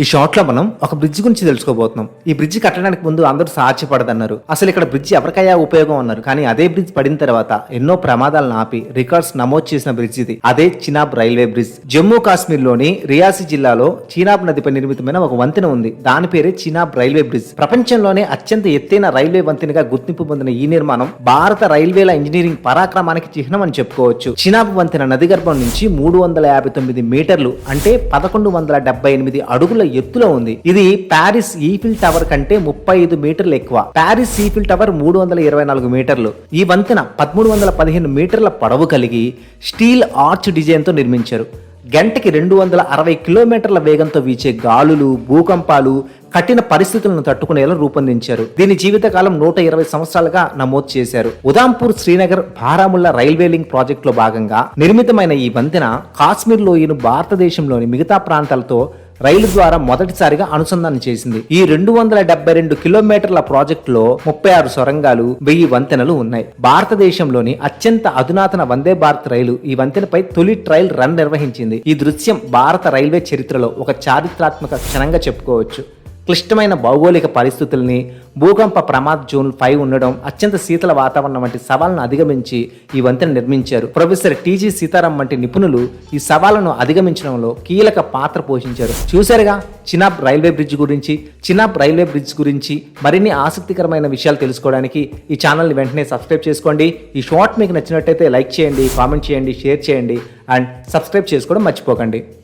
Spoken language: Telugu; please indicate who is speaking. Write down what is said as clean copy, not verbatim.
Speaker 1: ఈ షార్ట్ లో మనం ఒక బ్రిడ్జ్ గురించి తెలుసుకోబోతున్నాం. ఈ బ్రిడ్జ్ కట్టడానికి ముందు అందరూ సాధ్యపడదన్నారు. అసలు ఇక్కడ బ్రిడ్జ్ ఎవరికయ్యా ఉపయోగం అన్నారు. కానీ అదే బ్రిడ్జ్ పడిన తర్వాత ఎన్నో ప్రమాదాలను ఆపి రికార్డ్స్ నమోదు చేసిన బ్రిడ్జ్ ఇది. అదే చినాబ్ రైల్వే బ్రిడ్జ్. జమ్మూ కాశ్మీర్ లోని రియాసీ జిల్లాలో చినాబ్ నదిపై నిర్మితమైన ఒక వంతెన ఉంది. దాని పేరే చినాబ్ రైల్వే బ్రిడ్జ్. ప్రపంచంలోనే అత్యంత ఎత్తైన రైల్వే వంతెనగా గుర్తింపు పొందిన ఈ నిర్మాణం భారత రైల్వేల ఇంజనీరింగ్ పరాక్రమానికి చిహ్నం అని చెప్పుకోవచ్చు. చినాబ్ వంతెన నది గర్భం నుంచి 359 మీటర్లు అంటే 1178 అడుగుల ఎత్తులో ఉంది. ఇది ప్యారిస్ ఈఫిల్ టవర్ కంటే 35 మీటర్లు ఎక్కువ. ప్యారిస్ ఈఫిల్ టవర్ 324 మీటర్లు. ఈ వంతెన 1315 మీటర్ల పొడవు కలిగి స్టీల్ ఆర్చ్ డిజైన్ తో నిర్మించారు. గంటకి 260 కిలోమీటర్ల వేగంతో వీచే గాలులు, భూకంపాలు, కఠిన పరిస్థితులను తట్టుకునేలా రూపొందించారు. దీని జీవితకాలం 120 సంవత్సరాలుగా నమోదు చేశారు. Udhampur Srinagar Baramulla railway link project లో భాగంగా నిర్మితమైన ఈ వంతెన కాశ్మీర్ లోయను భారతదేశంలోని మిగతా ప్రాంతాలతో రైలు ద్వారా మొదటిసారిగా అనుసంధానం చేసింది. ఈ 272 కిలోమీటర్ల ప్రాజెక్టులో 36 సొరంగాలు, 1000 వంతెనలు ఉన్నాయి. భారతదేశంలోని అత్యంత అధునాతన వందే భారత్ రైలు ఈ వంతెనపై తొలి ట్రయల్ రన్ నిర్వహించింది. ఈ దృశ్యం భారత రైల్వే చరిత్రలో ఒక చారిత్రాత్మక క్షణంగా చెప్పుకోవచ్చు. క్లిష్టమైన భౌగోళిక పరిస్థితుల్ని, భూకంప ప్రమాద జోన్ 5 ఉండడం, అత్యంత శీతల వాతావరణం వంటి సవాళ్లను అధిగమించి ఈ వంతెన నిర్మించారు. ప్రొఫెసర్ టీజీ సీతారాం వంటి నిపుణులు ఈ సవాళ్లను అధిగమించడంలో కీలక పాత్ర పోషించారు. చూశారుగా చినాబ్ రైల్వే బ్రిడ్జ్ గురించి. చినాబ్ రైల్వే బ్రిడ్జ్ గురించి మరిన్ని ఆసక్తికరమైన విషయాలు తెలుసుకోవడానికి ఈ ఛానల్ని వెంటనే సబ్స్క్రైబ్ చేసుకోండి. ఈ షార్ట్ మీకు నచ్చినట్టయితే లైక్ చేయండి, కామెంట్ చేయండి, షేర్ చేయండి అండ్ సబ్స్క్రైబ్ చేసుకోవడం మర్చిపోకండి.